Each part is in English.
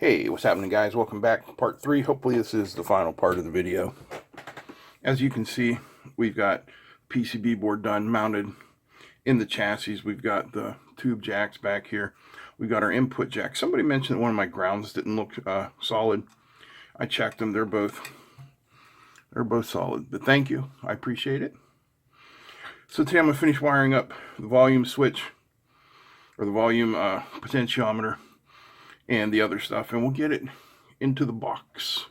Hey, what's happening, guys? Welcome back. Part 3. Hopefully this is the final part of the video. As you can see, we've got PCB board done, mounted in the chassis. We've got the tube jacks back here. We've got our input jack. Somebody mentioned that one of my grounds didn't look solid. I checked them. They're both solid. But thank you. I appreciate it. So today I'm going to finish wiring up the volume switch, or the volume potentiometer, and the other stuff, and we'll get it into the box.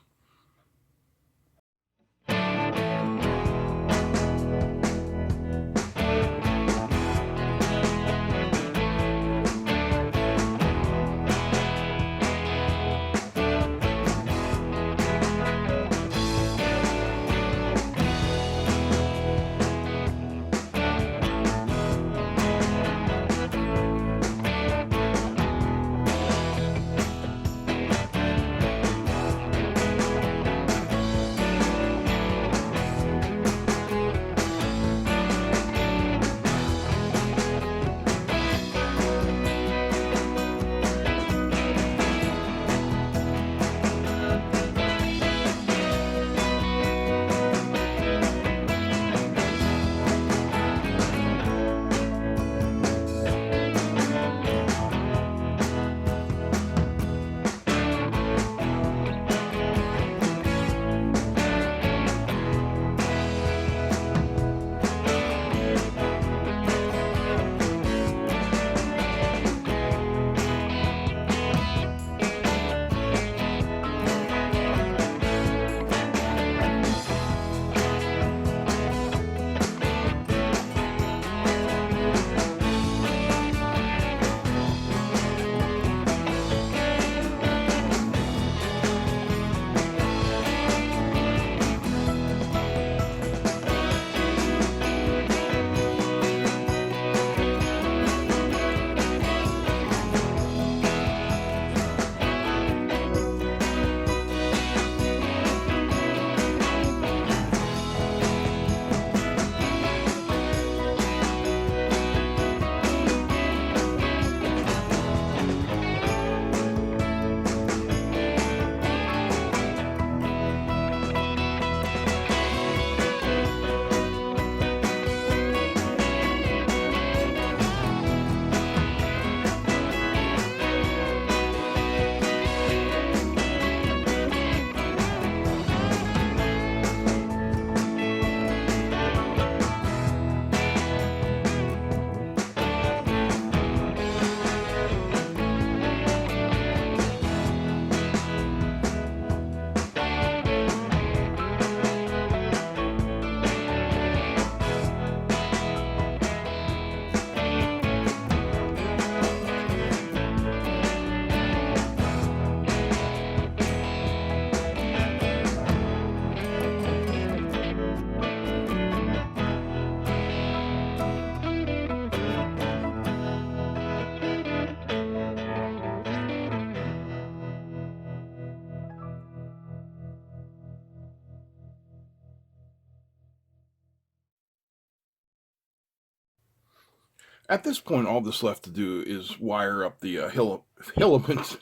At this point, all that's left to do is wire up the filaments,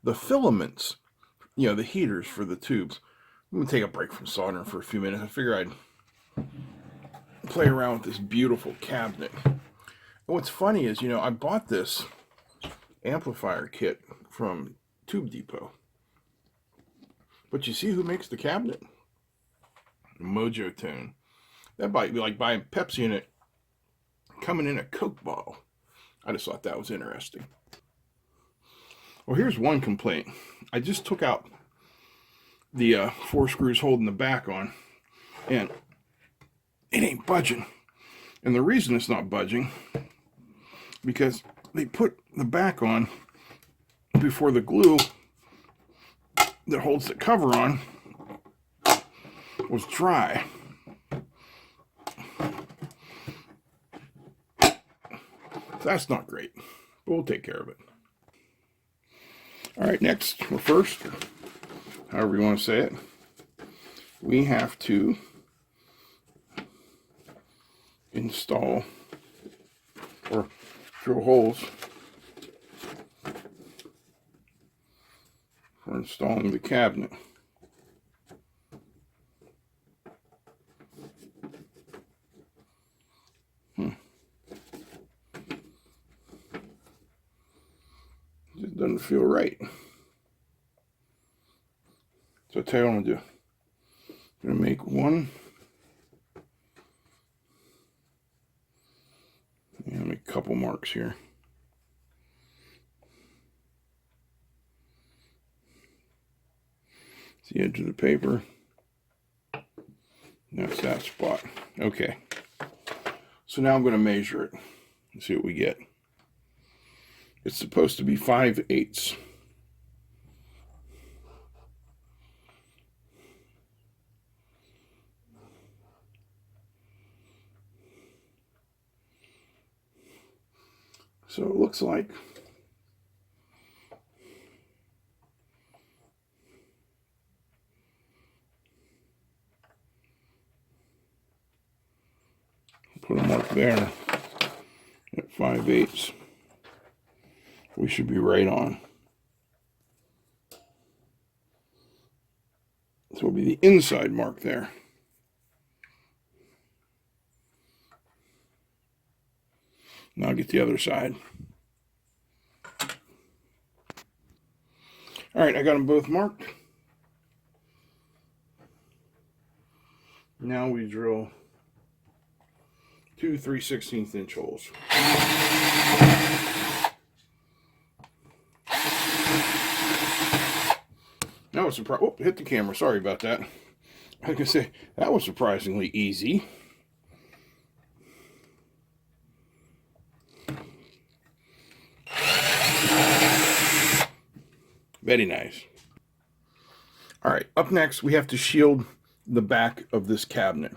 the filaments, the heaters for the tubes. I'm going to take a break from soldering for a few minutes. I figure I'd play around with this beautiful cabinet. And what's funny is, I bought this amplifier kit from TubeDepot. But you see who makes the cabinet? Mojo Tone. That might be like buying Pepsi in it, coming in a Coke bottle. I just thought that was interesting. Well, here's one complaint. I just took out the 4 screws holding the back on, and it ain't budging. And the reason it's not budging, because they put the back on before the glue that holds the cover on was dry. That's not great, but we'll take care of it. All right, next, or first, however you want to say it, we have to install or drill holes for installing the cabinet. It doesn't feel right. So I'll tell you what I'm going to do. I'm going to make one. And make a couple marks here. It's the edge of the paper. That's that spot. Okay. So now I'm going to measure it and see what we get. It's supposed to be 5/8. So it looks like put a mark there at 5/8. We should be right on. So it'll be the inside mark there. Now I'll get the other side. All right, I got them both marked. Now we drill 2 3/16 inch holes. That was surprising. Oh, hit the camera. Sorry about that. I was going to say, that was surprisingly easy. Very nice. All right, up next, we have to shield the back of this cabinet.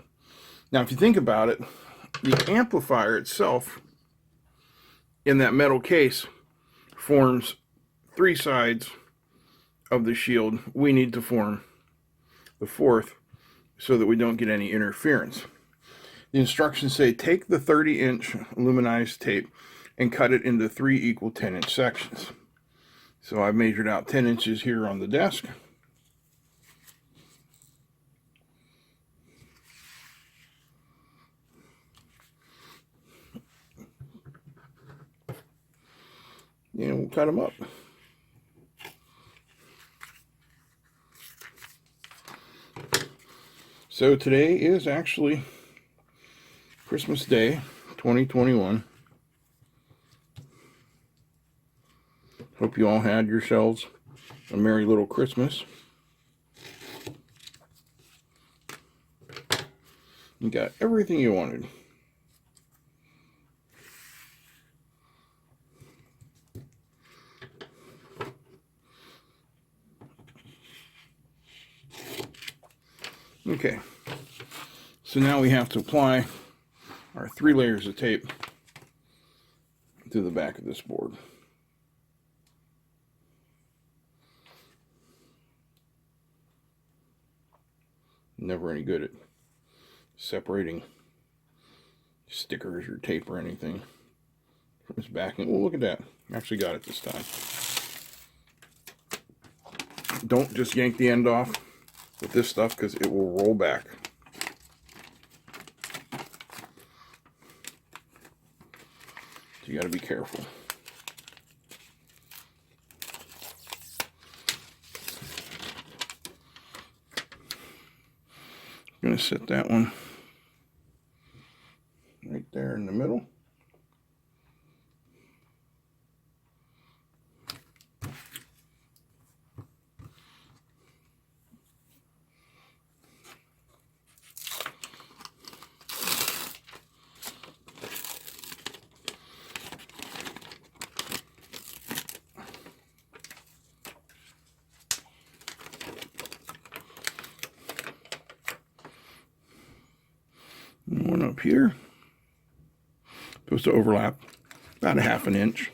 Now, if you think about it, the amplifier itself in that metal case forms 3 sides of the shield. We need to form the 4th so that we don't get any interference. The instructions say take the 30-inch aluminized tape and cut it into 3 equal 10-inch sections. So I've measured out 10 inches here on the desk. And we'll cut them up. So today is actually Christmas Day, 2021. Hope you all had yourselves a merry little Christmas. You got everything you wanted. Okay, so now we have to apply our 3 layers of tape to the back of this board. Never any good at separating stickers or tape or anything from its backing. Oh, look at that. Actually got it this time. Don't just yank the end off with this stuff because it will roll back. So you got to be careful. I'm going to set that one right there in the middle. And one up here, supposed to overlap about 1/2 inch.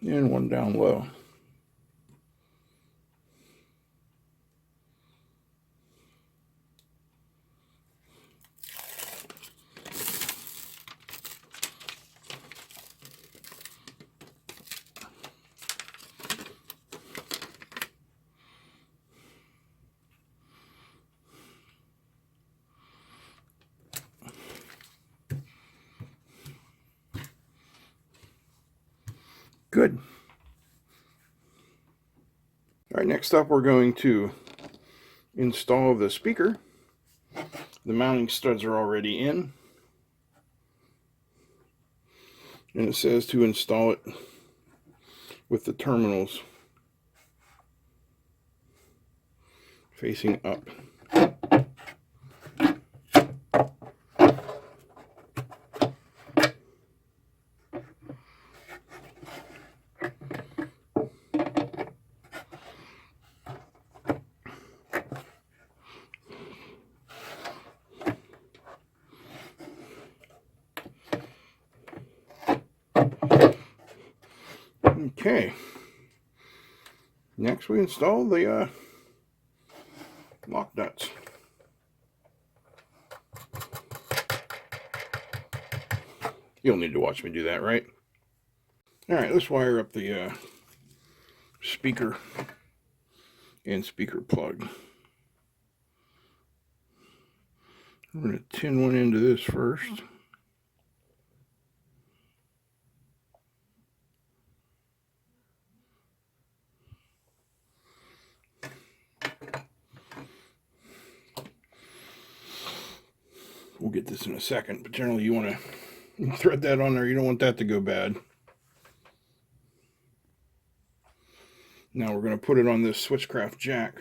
And one down low. Good. All right, next up we're going to install the speaker. The mounting studs are already in, and it says to install it with the terminals facing up. Okay, next we install the lock nuts. You'll need to watch me do that, right? All right, let's wire up the speaker and speaker plug. I'm going to tin one into this first. We'll get this in a second, but generally you want to thread that on there. You don't want that to go bad. Now we're going to put it on this Switchcraft jack.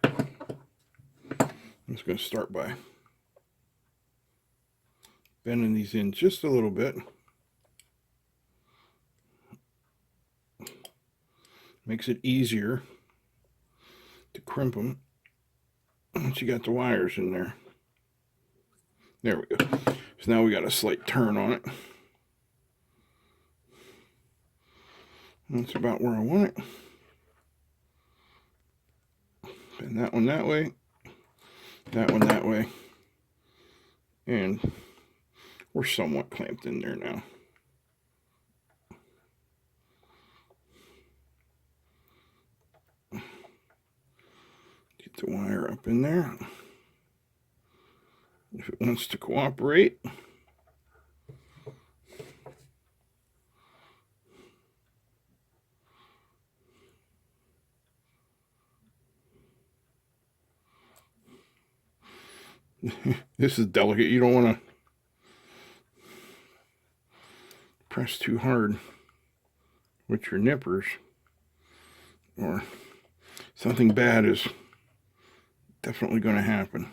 I'm just going to start by bending these in just a little bit. Makes it easier to crimp them once you got the wires in there. There we go. So now we got a slight turn on it. That's about where I want it. Bend that one that way, that one that way, and we're somewhat clamped in there now. Get the wire up in there. If it wants to cooperate. This is delicate. You don't want to press too hard with your nippers, or something bad is definitely going to happen.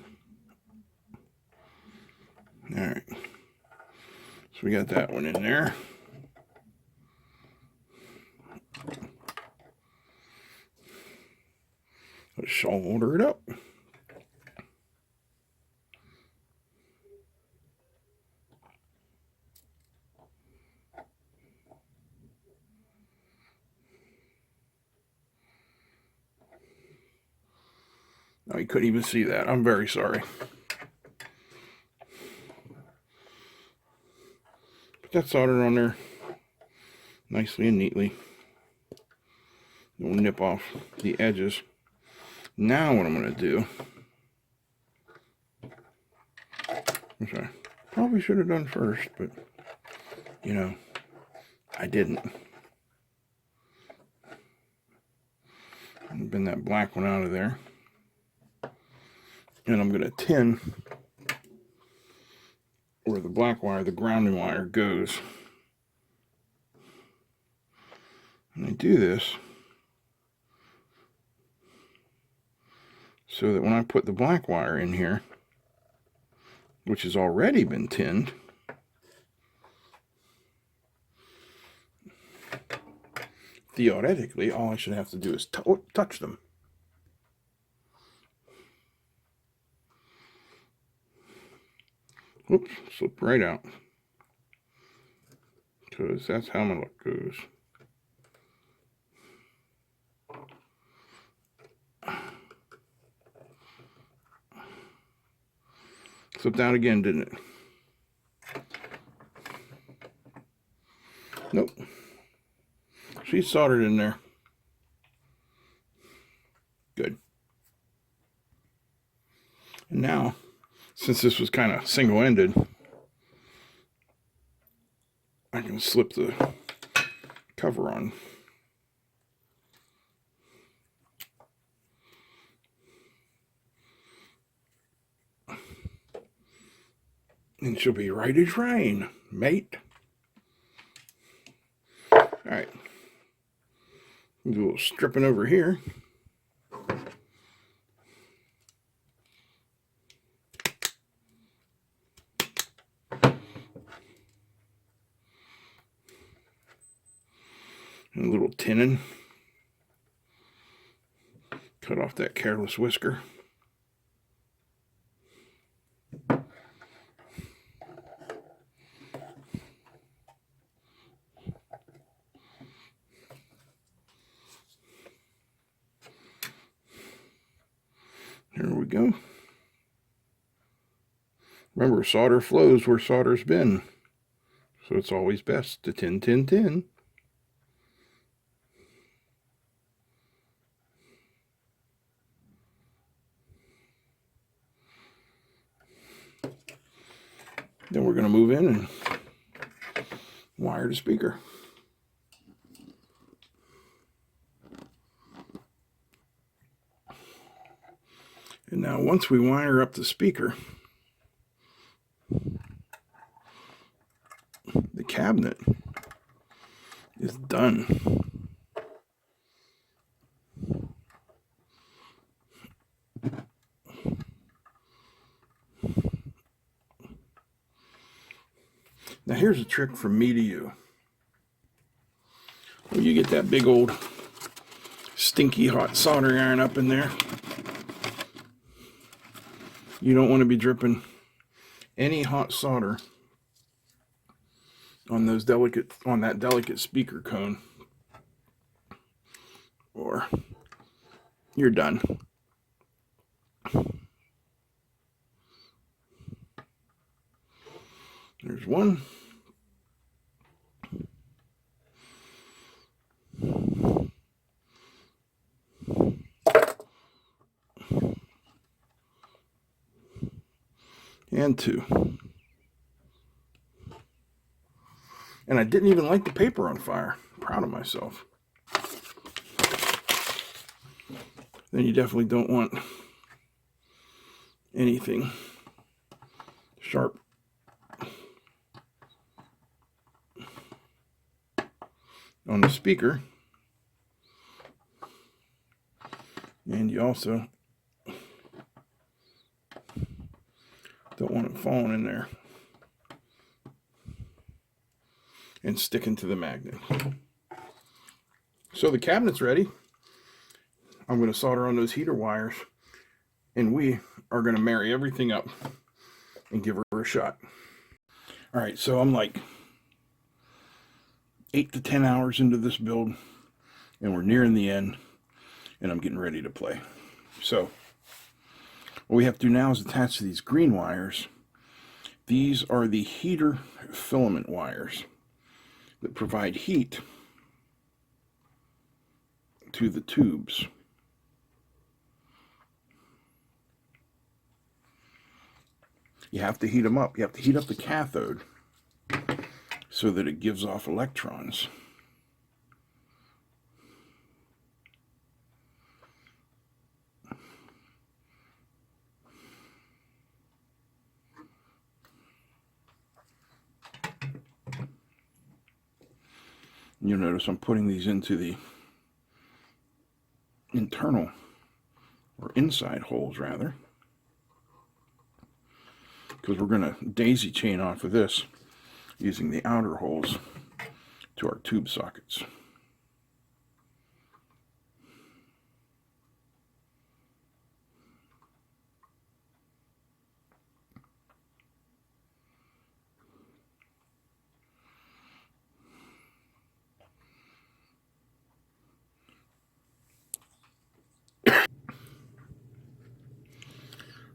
All right, so we got that one in there. Let's solder it up. Oh, you couldn't even see that. I'm very sorry. Put that solder on there nicely and neatly. We'll nip off the edges. Now what I'm going to do, which I probably should have done first, but you know, I didn't. Bend that black one out of there. And I'm going to tin where the black wire, the grounding wire, goes. And I do this so that when I put the black wire in here, which has already been tinned, theoretically, all I should have to do is touch them. Whoops, slip right out. Because that's how my luck goes. Slipped out again, didn't it? Nope. She's soldered in there. Good. And now, since this was kind of single-ended, I can slip the cover on. And she'll be right as rain, mate. Alright. Do a little stripping over here. And a little tinning. Cut off that careless whisker. There we go. Remember, solder flows where solder's been. So it's always best to tin, tin, tin. Then we're going to move in and wire the speaker. And now once we wire up the speaker, the cabinet is done. Now here's a trick from me to you. When you get that big old stinky hot soldering iron up in there, you don't want to be dripping any hot solder on that delicate speaker cone, or you're done. There's one. And two. And I didn't even light the paper on fire. Proud of myself. Then you definitely don't want anything sharp on the speaker. And you also don't want it falling in there and sticking to the magnet. So the cabinet's ready. I'm going to solder on those heater wires, and we are going to marry everything up and give her a shot. All right, so I'm like 8 to 10 hours into this build, and we're nearing the end, and I'm getting ready to play. So what we have to do now is attach these green wires. These are the heater filament wires that provide heat to the tubes. You have to heat them up. You have to heat up the cathode so that it gives off electrons. You'll notice I'm putting these into the internal, or inside holes rather, because we're going to daisy chain off of this using the outer holes to our tube sockets.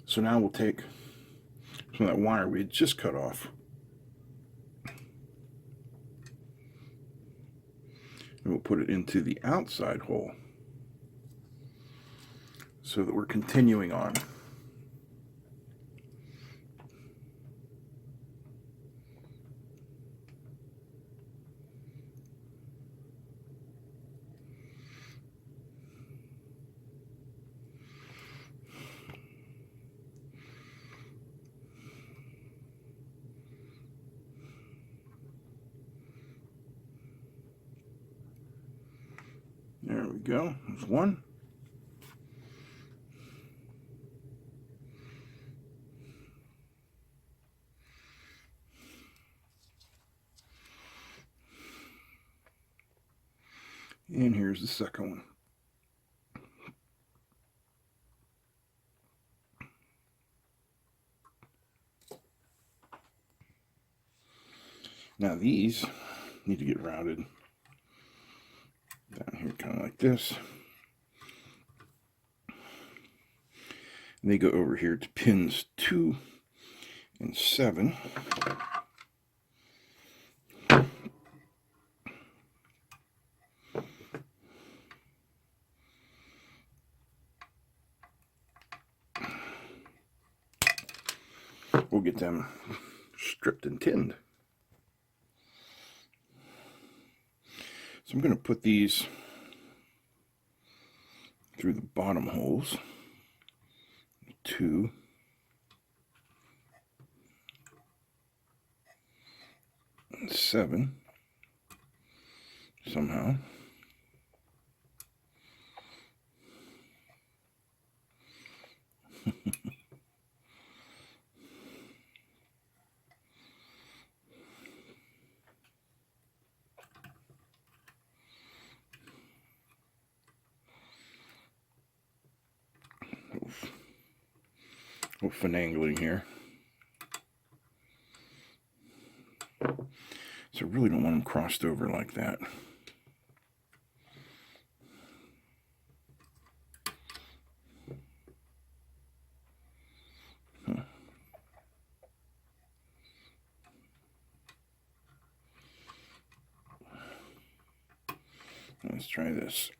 So now we'll take some of that wire we had just cut off, and we'll put it into the outside hole so that we're continuing on. go. There's one. And here's the second one. Now these need to get routed down here, kind of like this. And they go over here to pins 2 and 7. We'll get them stripped and tinned. So I'm going to put these through the bottom holes. 2. And 7. Somehow. A little finagling here. So I really don't want them crossed over like that. Let's try this.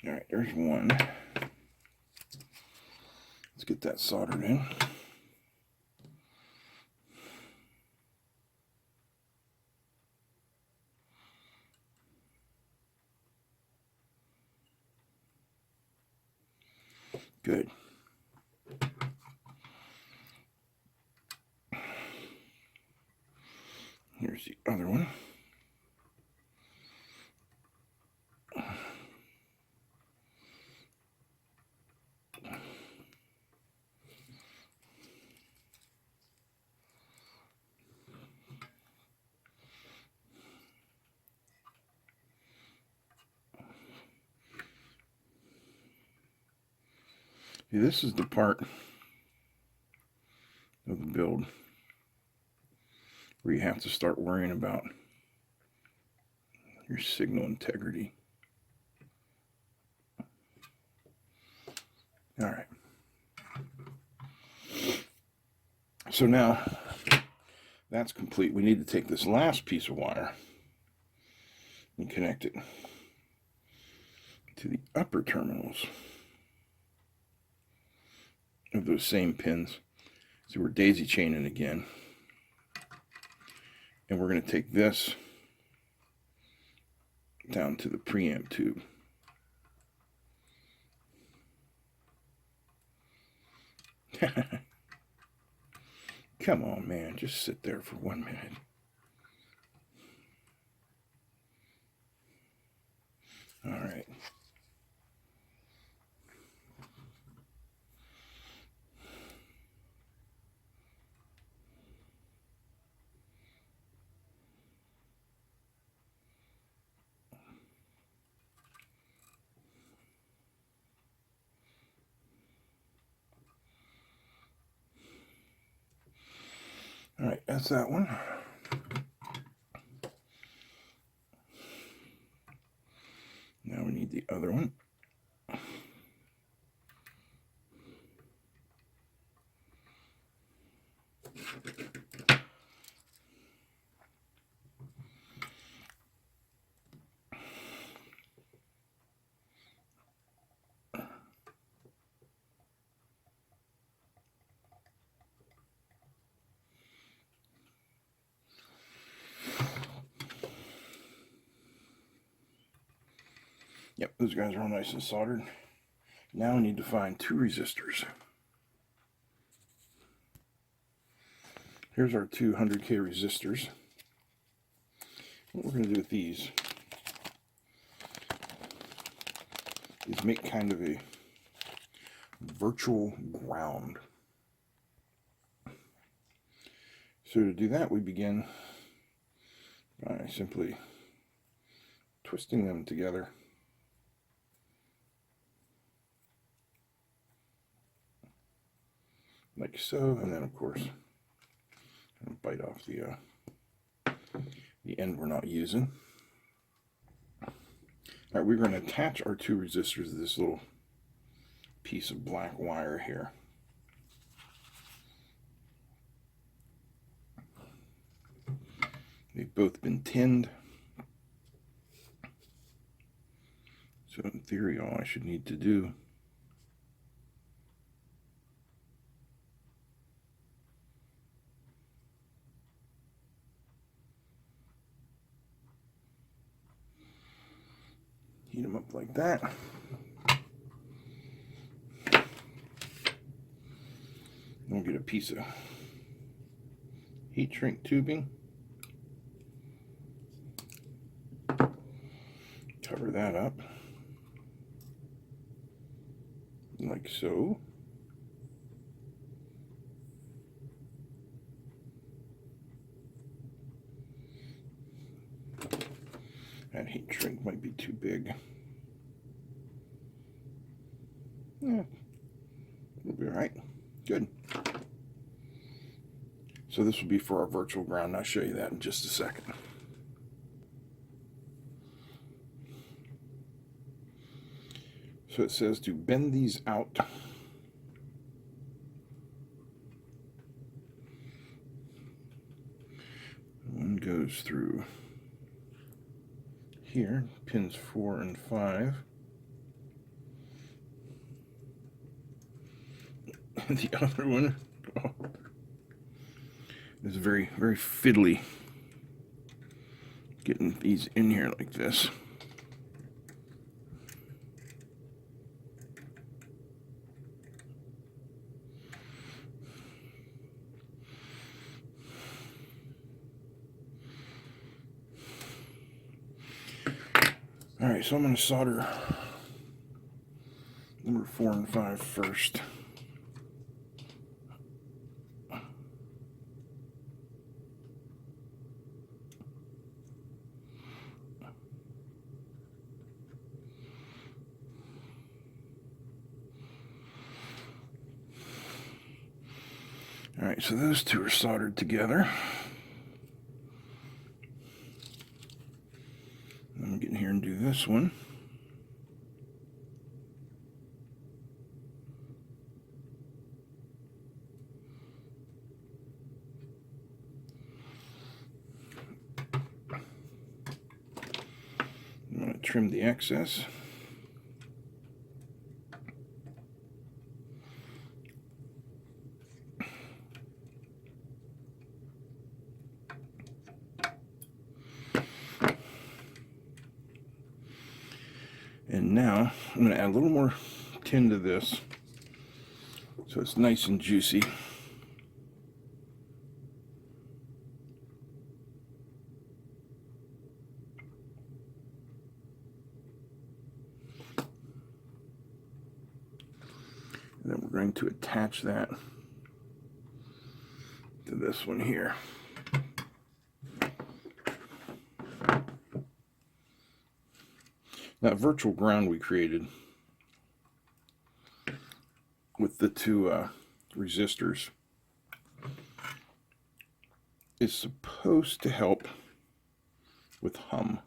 All right, there's one. Let's get that soldered in. Good. Here's the other one. See, this is the part of the build where you have to start worrying about your signal integrity. All right. So now that's complete. We need to take this last piece of wire and connect it to the upper terminals of those same pins. So we're daisy chaining again. And we're going to take this down to the preamp tube. Come on, man. Just sit there for 1 minute. All right. All right, that's that one. Now we need the other one. Yep, those guys are all nice and soldered. Now I need to find 2 resistors. Here's our 200K resistors. What we're going to do with these is make kind of a virtual ground. So to do that, we begin by simply twisting them together. Like so, and then of course, bite off the end we're not using. All right, we're going to attach our 2 resistors to this little piece of black wire here. They've both been tinned. So in theory, all I should need to do heat them up like that. We'll get a piece of heat shrink tubing. Cover that up. Like so. That heat shrink might be too big. Yeah, it'll be all right. Good. So this will be for our virtual ground. I'll show you that in just a second. So it says to bend these out. One goes through here, pins 4 and 5. And the other one is very, very fiddly. Getting these in here like this. Alright, so I'm going to solder number 4 and 5 first. Alright, so those 2 are soldered together. I'm going to get in here and do this one. I'm going to trim the excess. And now I'm going to add a little more tin to this so it's nice and juicy. And then we're going to attach that to this one here. That virtual ground we created with the 2 resistors is supposed to help with hum.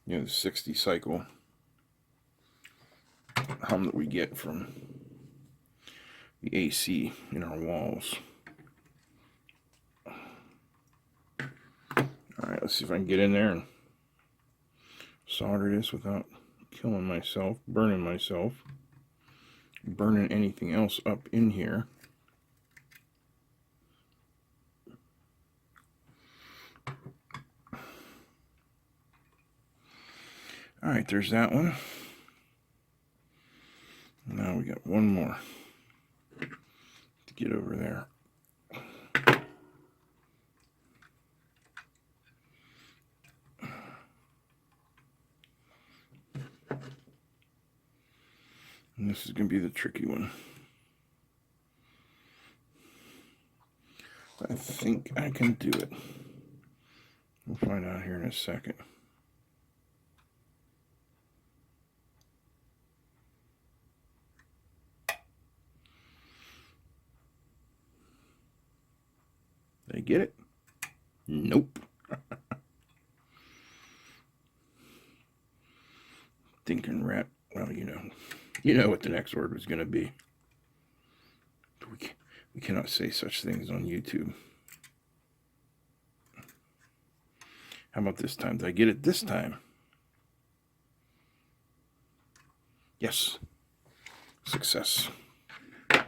You know, the 60 cycle hum that we get from the AC in our walls. Alright, let's see if I can get in there and solder this without killing myself, burning anything else up in here. All right, there's that one. Now we got one more to get over there. And this is going to be the tricky one. I think I can do it. We'll find out here in a second. Did I get it? Nope. Thinking rat. Well, you know what the next word was going to be. We cannot say such things on YouTube. How about this time? Did I get it this time? Yes. Success. A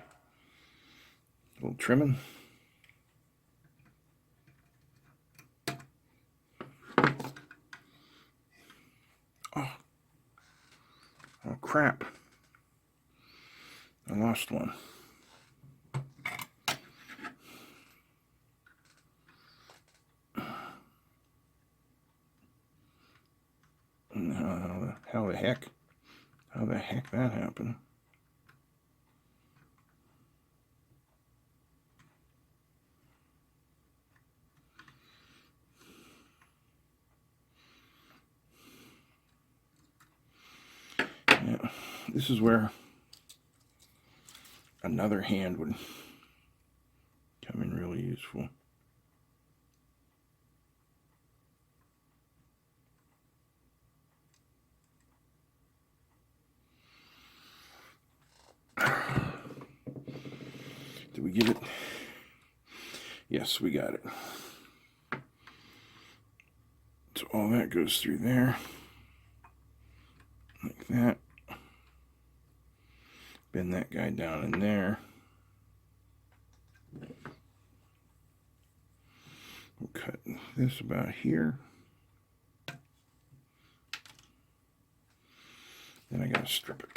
little trimming. Oh crap. I lost one. How the heck that happened? Yeah, this is where another hand would come in really useful. Did we get it? Yes, we got it. So all that goes through there, like that. Bend that guy down in there. We'll cut this about here. Then I gotta strip it.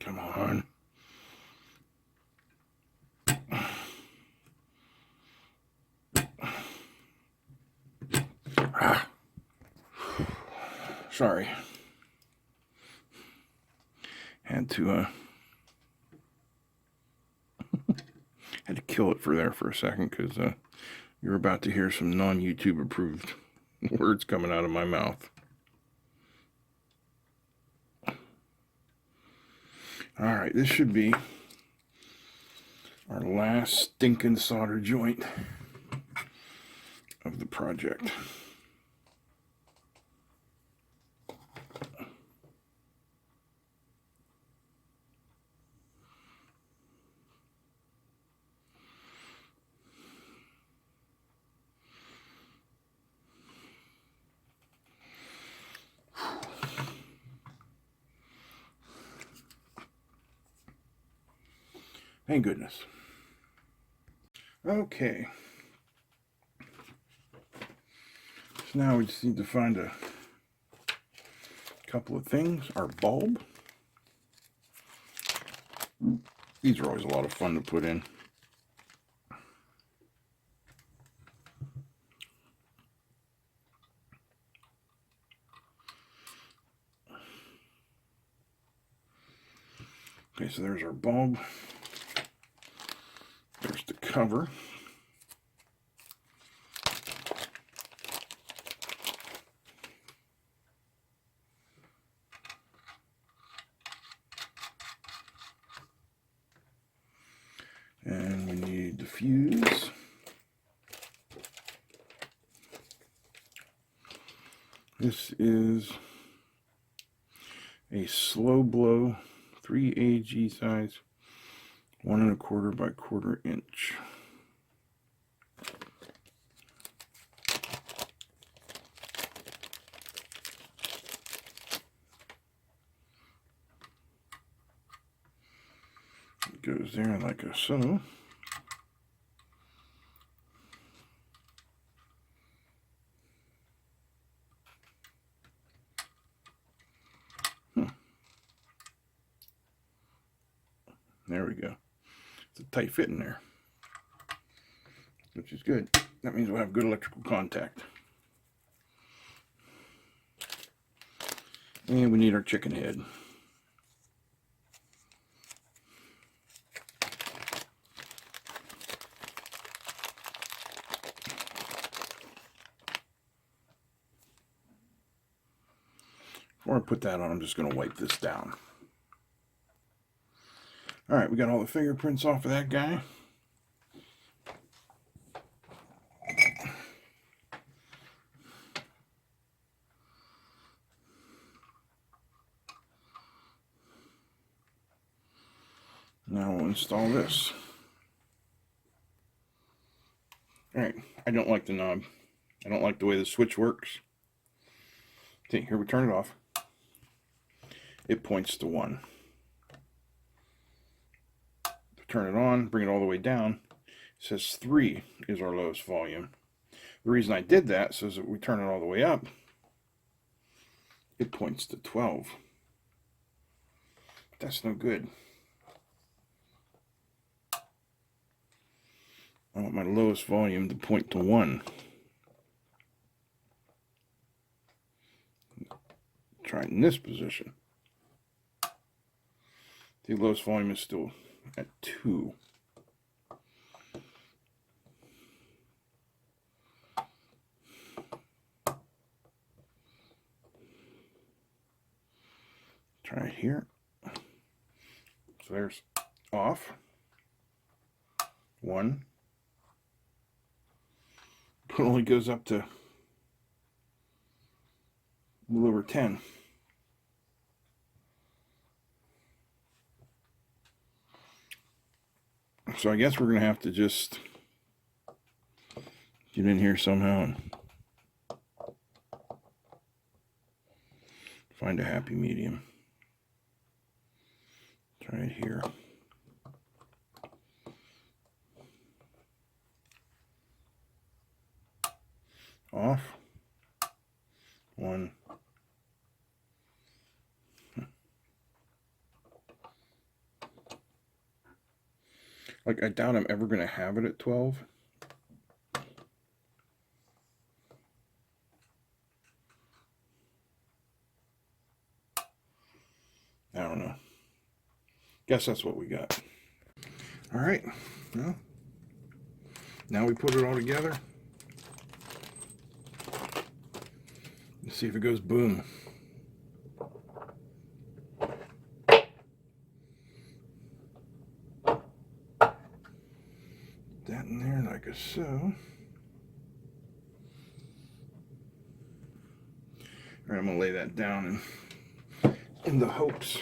Come on. Sorry. Had to had to kill it for a second because you're about to hear some non-YouTube approved words coming out of my mouth. All right, this should be our last stinking solder joint of the project. Thank goodness. Okay. So now we just need to find a couple of things. Our bulb. These are always a lot of fun to put in. Okay, so there's our bulb. There's the cover. And we need the fuse. This is a slow blow 3 AG size 1 1/4 by 1/4 inch. goes there like so. There we go. It's a tight fit in there, which is good. That means we'll have good electrical contact. And we need our chicken head. Before I put that on, I'm just going to wipe this down. Alright, we got all the fingerprints off of that guy. Now we'll install this. Alright, I don't like the knob. I don't like the way the switch works. Okay, here we turn it off. It points to 1. Turn it on, bring it all the way down. It says 3 is our lowest volume. The reason I did that is that we turn it all the way up, it points to 12. But that's no good. I want my lowest volume to point to 1. Try it in this position. The lowest volume is still at 2. Try it here. So there's off. 1. But it only goes up to a little over 10. So I guess we're going to have to just get in here somehow and find a happy medium. Try it here. Off. 1. Like, I doubt I'm ever going to have it at 12. I don't know. Guess that's what we got. All right. Well, now we put it all together. Let's see if it goes boom. That in there like so. All right, I'm gonna lay that down in the hopes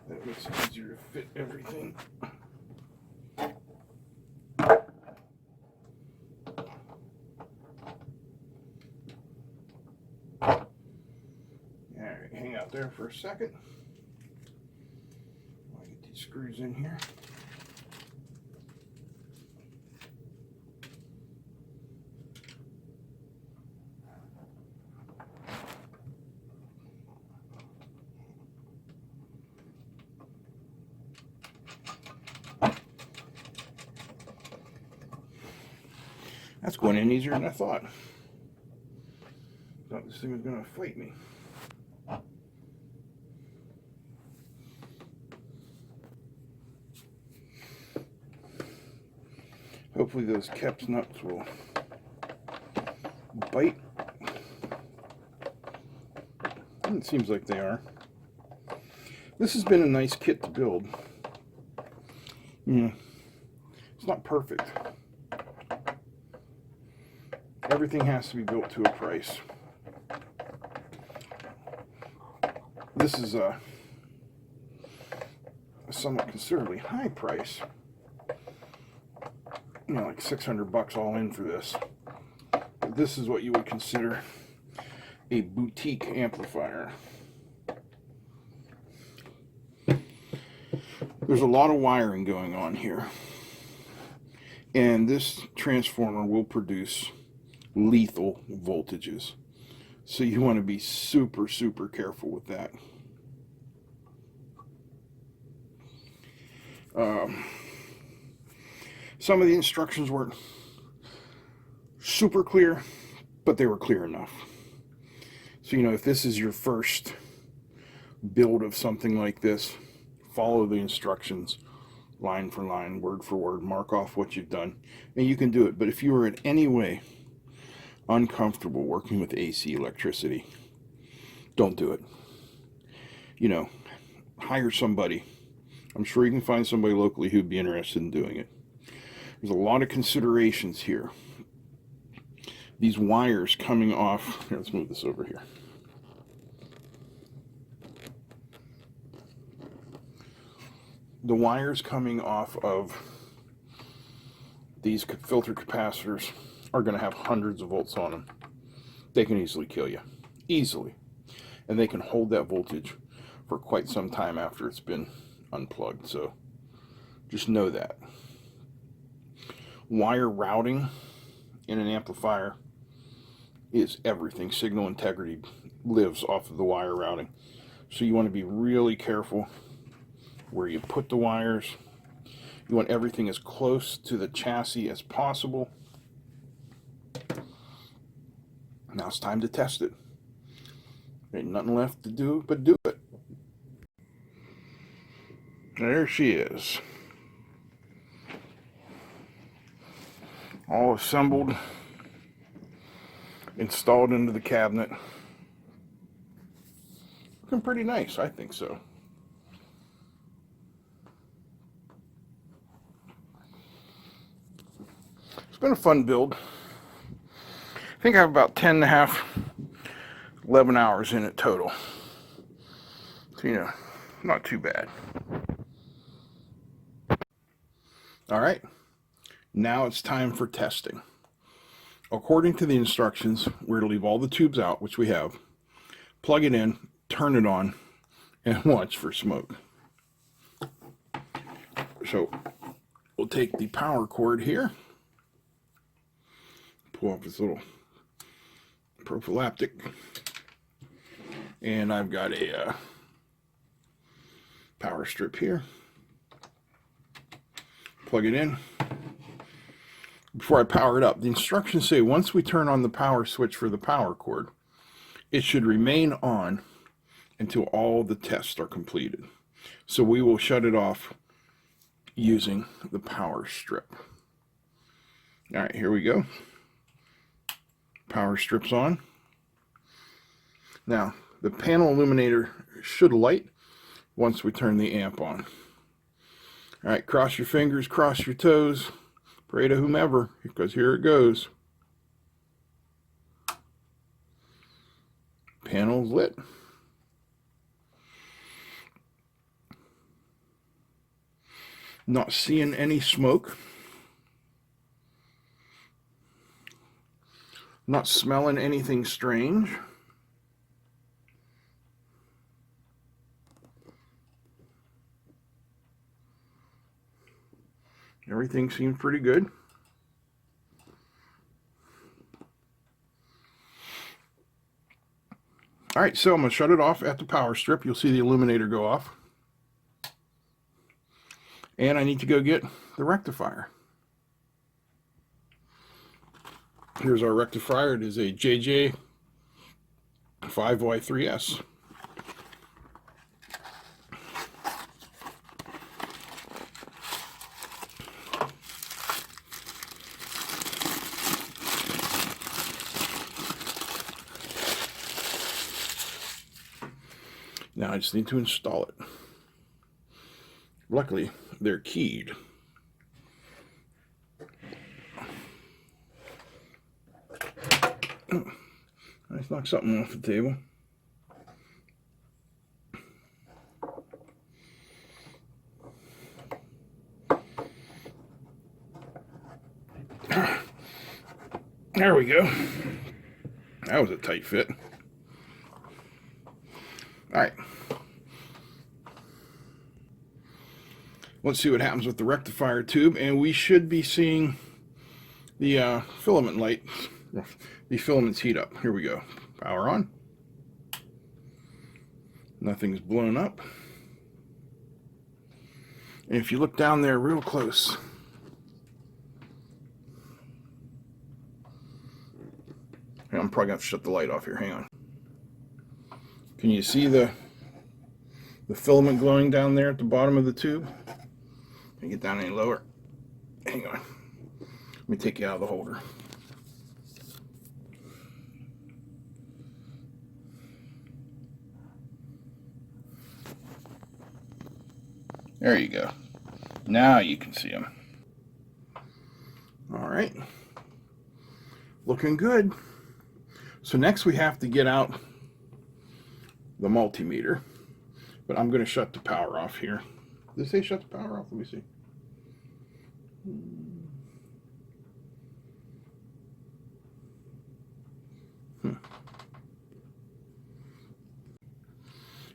that makes it easier to fit everything. All right, hang out there for a second. I'll get these screws in here. That's going in easier than I thought. Thought this thing was going to fight me. Hopefully those caps nuts will bite. It seems like they are. This has been a nice kit to build. Yeah, it's not perfect. Everything has to be built to a price. This is a somewhat considerably high price. You know, like 600 bucks all in for this. But this is what you would consider a boutique amplifier. There's a lot of wiring going on here, and this transformer will produce lethal voltages, so you want to be super careful with that. Some of the instructions weren't super clear, but they were clear enough. So, you know, if this is your first build of something like this, follow the instructions line for line, word for word, mark off what you've done, and you can do it. But if you are in any way uncomfortable working with AC electricity, don't do it. You know, hire somebody. I'm sure you can find somebody locally who'd be interested in doing it. There's a lot of considerations here. These wires coming off, here, let's move this over here. The wires coming off of these filter capacitors are going to have hundreds of volts on them. They can easily kill you. Easily. And they can hold that voltage for quite some time after it's been unplugged. So just know that. Wire routing in an amplifier is everything. Signal integrity lives off of the wire routing. So you want to be really careful where you put the wires. You want everything as close to the chassis as possible. Now it's time to test it. Ain't nothing left to do but do it. There she is. All assembled, installed into the cabinet. Looking pretty nice, I think so. It's been a fun build. I think I have about 10 and a half, 11 hours in it total. So, you know, not too bad. All right, now it's time for testing. According to the instructions, we're to leave all the tubes out, which we have, plug it in, turn it on, and watch for smoke. So we'll take the power cord here, pull off this little prophylactic, and I've got a power strip here. Plug it in. Before I power it up, the instructions say once we turn on the power switch for the power cord, it should remain on until all the tests are completed. So we will shut it off using the power strip. All right, here we go. Power strip's on. Now, the panel illuminator should light once we turn the amp on. All right, cross your fingers, cross your toes, pray to whomever, because here it goes. Panel's lit. Not seeing any smoke. Not smelling anything strange. Everything seems pretty good. All right, so I'm going to shut it off at the power strip. You'll see the illuminator go off. And I need to go get the rectifier. Here's our rectifier. It is a JJ 5Y3S. Now I just need to install it. Luckily, they're keyed. Oh, let's knock something off the table. There we go. That was a tight fit. All right. Let's see what happens with the rectifier tube, and we should be seeing the filament light, the filaments heat up. Here we go. Power on. Nothing's blown up. And if you look down there real close, I'm probably going to have to shut the light off here. Hang on. Can you see the filament glowing down there at the bottom of the tube? Can you get down any lower? Hang on. Let me take you out of the holder. There you go. Now you can see them. All right. Looking good. So next we have to get out the multimeter. But I'm going to shut the power off here. Did it say shut the power off? Let me see.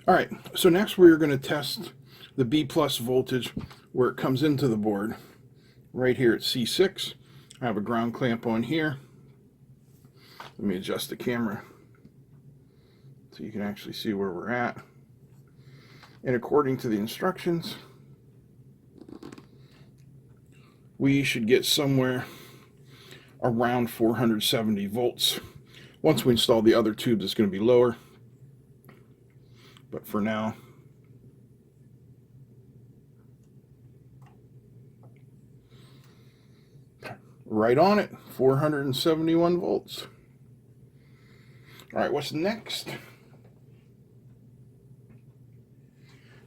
All right, so next we're going to test the B+ voltage where it comes into the board. Right here at C6. I have a ground clamp on here. Let me adjust the camera so you can actually see where we're at. And according to the instructions, we should get somewhere around 470 volts. Once we install the other tubes, it's going to be lower. But for now, right on it, 471 volts. All right, what's next?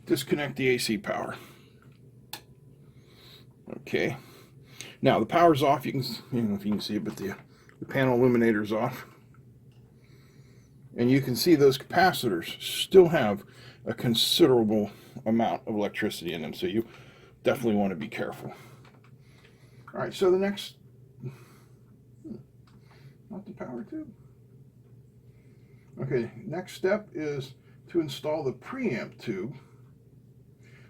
Disconnect the AC power. Okay. Now the power's off. You can, I don't know if you can see it, but the panel illuminator's off. And you can see those capacitors still have a considerable amount of electricity in them, so you definitely want to be careful. All right, so the next, not the power tube. Okay, next step is to install the preamp tube.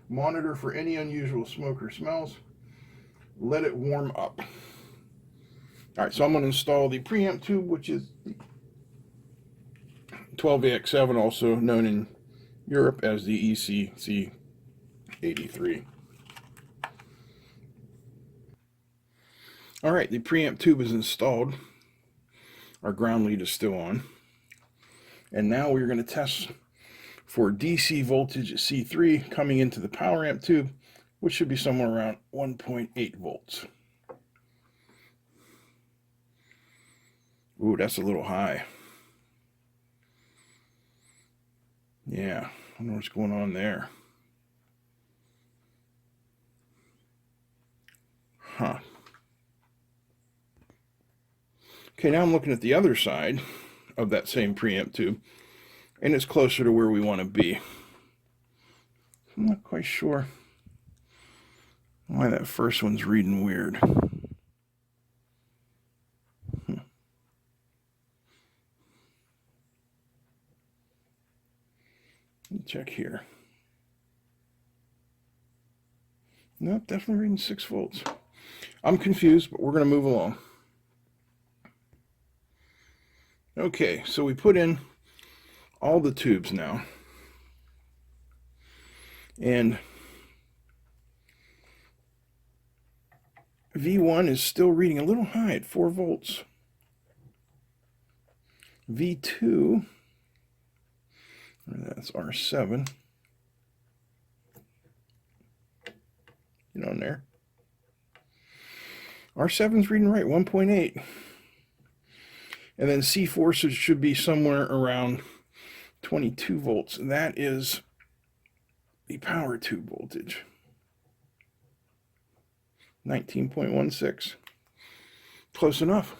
Monitor for any unusual smoke or smells. Let it warm up. All right, so I'm going to install the preamp tube, which is 12AX7, also known in Europe as the ECC83. All right, the preamp tube is installed. Our ground lead is still on. And now we're going to test for DC voltage at C3 coming into the power amp tube, which should be somewhere around 1.8 volts. Ooh, that's a little high. Yeah, I wonder what's going on there. Huh. Okay, now I'm looking at the other side of that same preamp tube, and it's closer to where we want to be. I'm not quite sure why that first one's reading weird. Let me check here. Nope, definitely reading 6 volts. I'm confused, but we're going to move along. Okay, so we put in all the tubes now. And V1 is still reading a little high at 4 volts. V2, that's R7. Get on there. R7's reading right, 1.8. And then C4 should be somewhere around 22 volts. And that is the power tube voltage. 19.16. Close enough.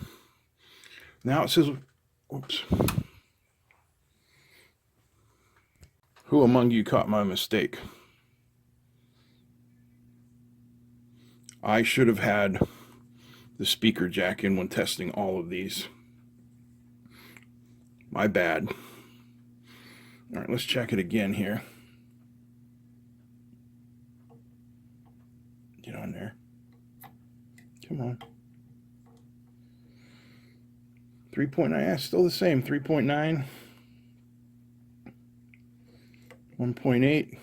Now it says, whoops. Who among you caught my mistake? I should have had the speaker jack in when testing all of these. My bad. All right, let's check it again here. Get on there. Come on. 3.9, yeah, still the same. 3.9. 1.8.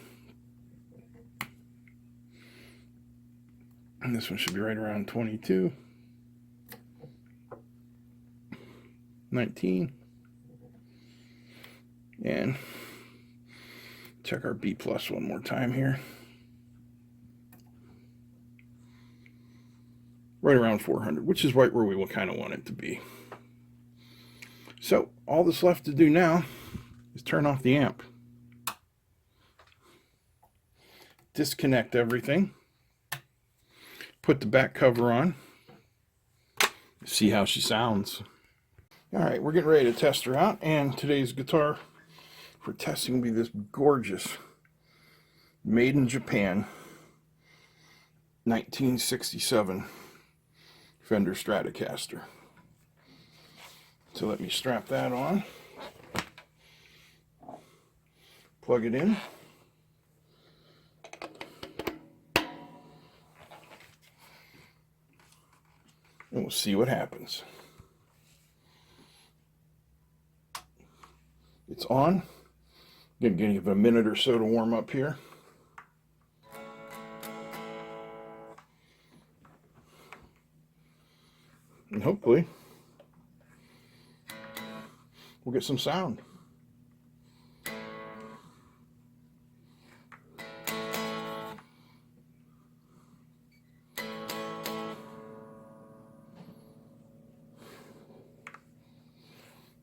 And this one should be right around 22. 19. And check our B plus one more time here. Right around 400, which is right where we will kind of want it to be. So all that's left to do now is turn off the amp. Disconnect everything. Put the back cover on. See how she sounds. All right, we're getting ready to test her out, and today's guitar for testing will be this gorgeous, made in Japan, 1967 Fender Stratocaster. So let me strap that on, plug it in, and we'll see what happens. It's on. I'm going to give it a minute or so to warm up here. And hopefully we'll get some sound.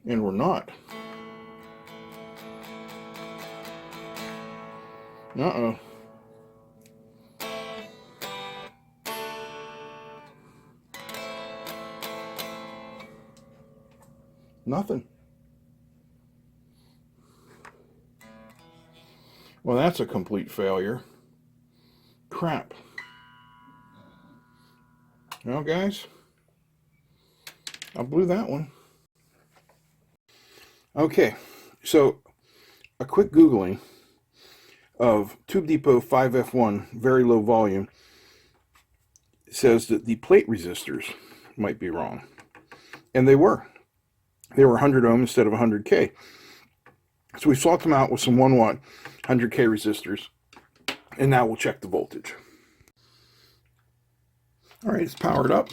And we're not. Uh-oh. Nothing. Well, that's a complete failure. Crap. Well, guys, I blew that one. Okay, so a quick Googling of TubeDepot 5F1 very low volume says that the plate resistors might be wrong. And they were. They were 100 ohm instead of 100K. So we swapped them out with some 1 watt 100K resistors. And now we'll check the voltage. All right, it's powered up.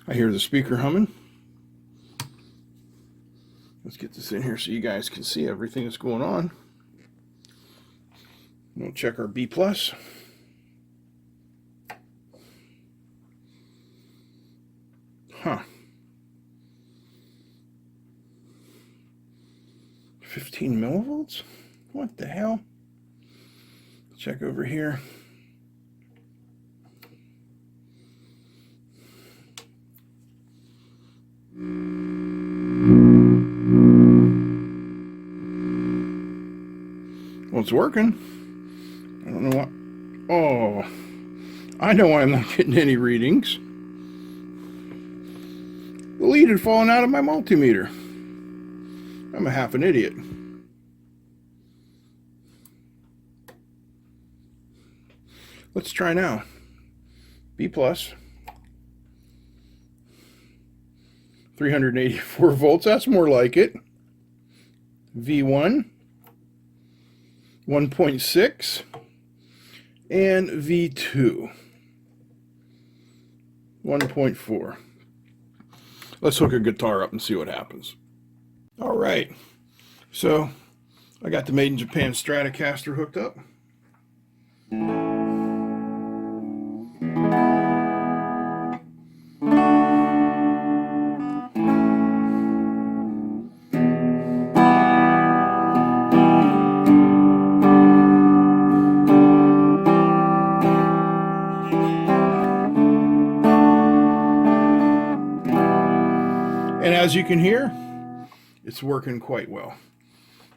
I hear the speaker humming. Let's get this in here so you guys can see everything that's going on. We'll check our B plus. Huh. 15 millivolts? What the hell? Check over here. Well, it's working. I don't know what. Oh, I know why I'm not getting any readings. The lead had fallen out of my multimeter. I'm a half an idiot. Let's try now. B plus. 384 volts. That's more like it. V1. 1.6 and V2 1.4. Let's hook a guitar up and see what happens. All right, so I got the Made in Japan Stratocaster hooked up. And as you can hear, it's working quite well.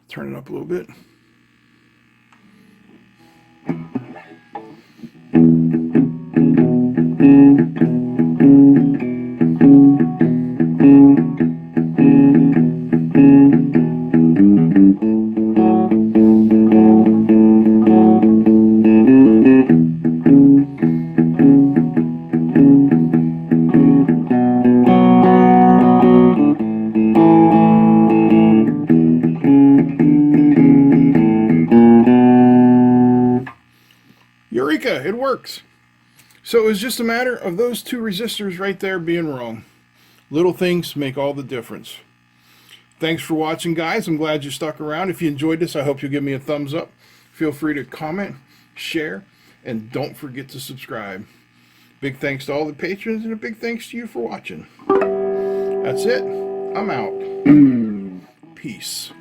Turn it up a little bit. it works. So it was just a matter of those two resistors right there being wrong. Little things make all the difference. Thanks for watching, guys. I'm glad you stuck around. If you enjoyed this, I hope you'll give me a thumbs up. Feel free to comment, share, and don't forget to subscribe. Big thanks to all the patrons, and a big thanks to you for watching. That's it. I'm out. Peace.